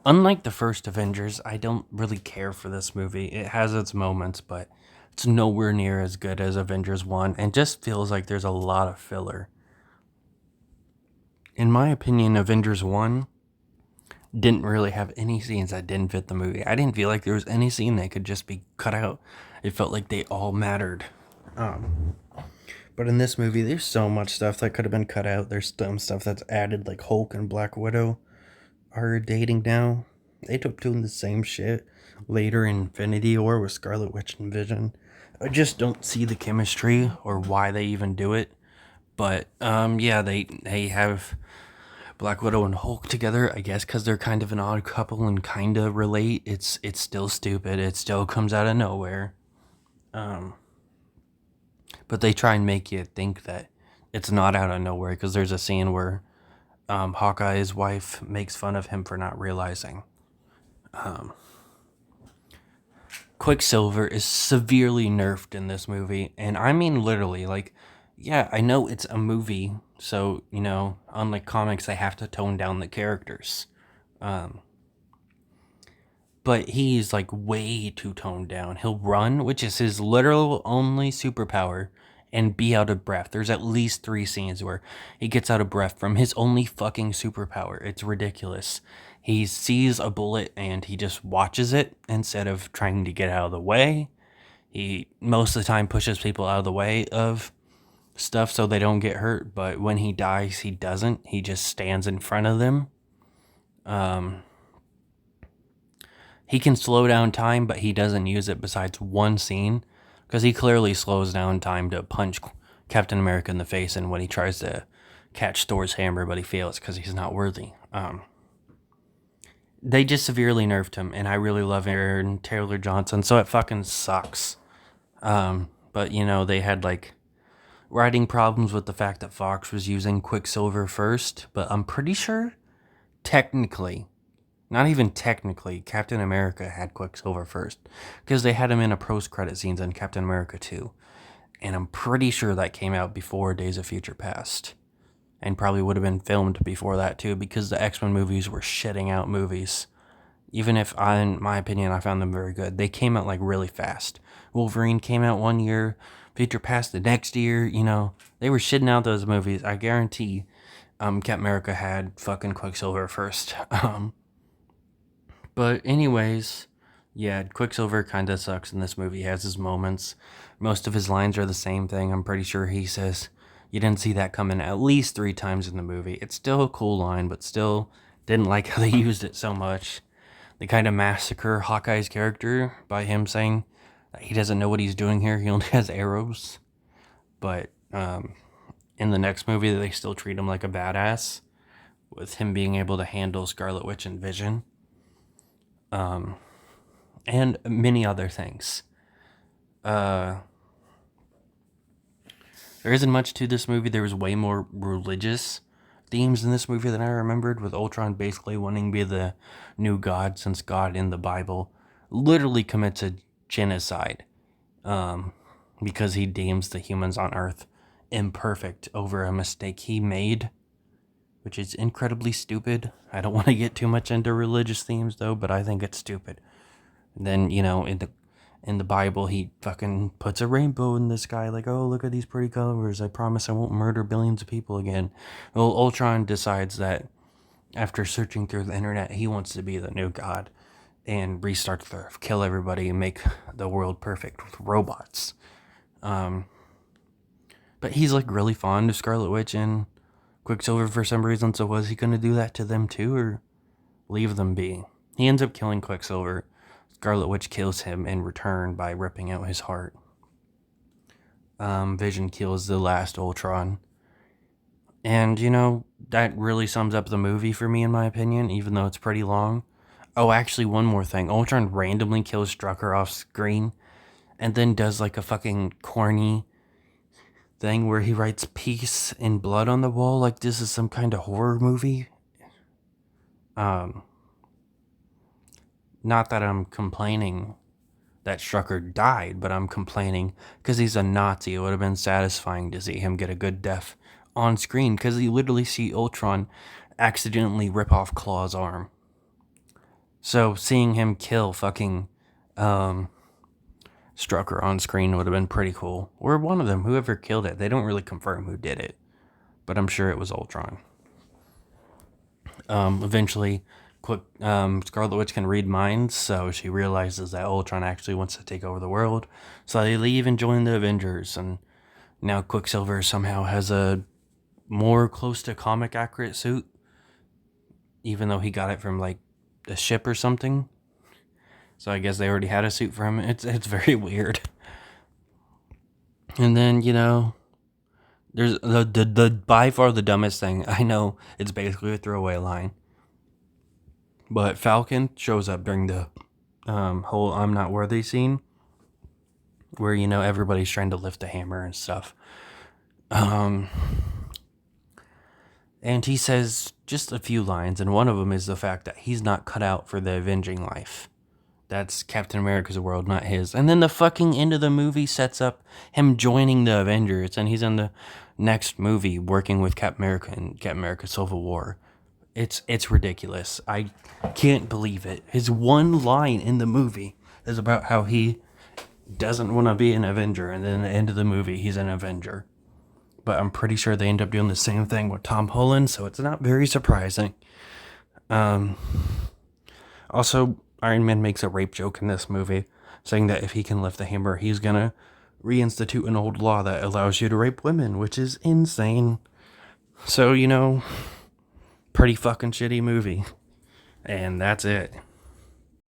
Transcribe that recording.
Unlike the first Avengers, I don't really care for this movie. It has its moments, but it's nowhere near as good as Avengers 1 and just feels like there's a lot of filler. In my opinion, Avengers 1 didn't really have any scenes that didn't fit the movie. I didn't feel like there was any scene that could just be cut out. It felt like they all mattered. Um, but in this movie, there's so much stuff that could have been cut out. There's some stuff that's added, like Hulk and Black Widow are dating now. They took doing the same shit later in Infinity War with Scarlet Witch and Vision. I just don't see the chemistry or why they even do it. But yeah, they have Black Widow and Hulk together. I guess because they're kind of an odd couple and kind of relate. It's still stupid. It still comes out of nowhere. Um, but they try and make you think that it's not out of nowhere because there's a scene where Hawkeye's wife makes fun of him for not realizing. Um, Quicksilver is severely nerfed in this movie, and I mean literally. Like, yeah, I know it's a movie, so unlike comics, they have to tone down the characters. Um, but he's like way too toned down. He'll run, which is his literal only superpower, and be out of breath. There's at least 3 scenes where he gets out of breath from his only fucking superpower. It's ridiculous. He sees a bullet and he just watches it instead of trying to get out of the way. He most of the time pushes people out of the way of stuff so they don't get hurt, but when he dies, he doesn't. He just stands in front of them. Um, he can slow down time, but he doesn't use it besides one scene because he clearly slows down time to punch Captain America in the face, and when he tries to catch Thor's hammer, but he fails because he's not worthy. They just severely nerfed him, and I really love Aaron Taylor Johnson, so it fucking sucks. But they had like writing problems with the fact that Fox was using Quicksilver first, but I'm pretty sure technically, not even technically, Captain America had Quicksilver first because they had him in a post-credit scenes in Captain America 2. And I'm pretty sure that came out before Days of Future Past. And probably would have been filmed before that too because the X-Men movies were shitting out movies. Even if, in my opinion, I found them very good. They came out like really fast. Wolverine came out one year, Future Past the next year, They were shitting out those movies. I guarantee Captain America had fucking Quicksilver first. But anyways, yeah, Quicksilver kind of sucks in this movie. He has his moments. Most of his lines are the same thing. I'm pretty sure he says, "You didn't see that coming" at least 3 times in the movie. It's still a cool line, but still didn't like how they used it so much. They kind of massacre Hawkeye's character by him saying that he doesn't know what he's doing here. He only has arrows. But in the next movie, they still treat him like a badass with him being able to handle Scarlet Witch and Vision. And many other things. Uh, there isn't much to this movie. There was way more religious themes in this movie than I remembered, with Ultron basically wanting to be the new god since God in the Bible literally commits a genocide because he deems the humans on Earth imperfect over a mistake he made, which is incredibly stupid. I don't want to get too much into religious themes though, but I think it's stupid. And then in the Bible, he fucking puts a rainbow in the sky, like, "Oh, look at these pretty colors. I promise I won't murder billions of people again." Well, Ultron decides that after searching through the internet, he wants to be the new god and restart the Earth, kill everybody, and make the world perfect with robots. But he's like really fond of Scarlet Witch and Quicksilver for some reason. So was he going to do that to them too, or leave them be? He ends up killing Quicksilver. Scarlet Witch kills him in return by ripping out his heart. Vision kills the last Ultron. And, that really sums up the movie for me, in my opinion, even though it's pretty long. Oh, actually, one more thing. Ultron randomly kills Strucker off screen and then does like a fucking corny thing where he writes peace in blood on the wall like this is some kind of horror movie. Not that I'm complaining that Strucker died, but I'm complaining because he's a Nazi. It would have been satisfying to see him get a good death on screen because you literally see Ultron accidentally rip off Claw's arm. So seeing him kill fucking um, Strucker on screen would have been pretty cool. Or one of them, whoever killed it. They don't really confirm who did it, but I'm sure it was Ultron. Eventually, Scarlet Witch can read minds, so she realizes that Ultron actually wants to take over the world. So they leave and join the Avengers, and now Quicksilver somehow has a more close to comic accurate suit, even though he got it from like a ship or something. So I guess they already had a suit for him. It's very weird. And then there's the by far the dumbest thing. I know it's basically a throwaway line, but Falcon shows up during the whole "I'm not worthy" scene, where everybody's trying to lift the hammer and stuff. And he says just a few lines, and one of them is the fact that he's not cut out for the avenging life. That's Captain America's world, not his. And then the fucking end of the movie sets up him joining the Avengers, and he's in the next movie working with Captain America and Captain America Civil War. It's ridiculous. I can't believe it. His one line in the movie is about how he doesn't want to be an Avenger, and then at the end of the movie, he's an Avenger. But I'm pretty sure they end up doing the same thing with Tom Holland, so it's not very surprising. Also, Iron Man makes a rape joke in this movie, saying that if he can lift the hammer, he's gonna reinstitute an old law that allows you to rape women, which is insane. So, pretty fucking shitty movie. And that's it.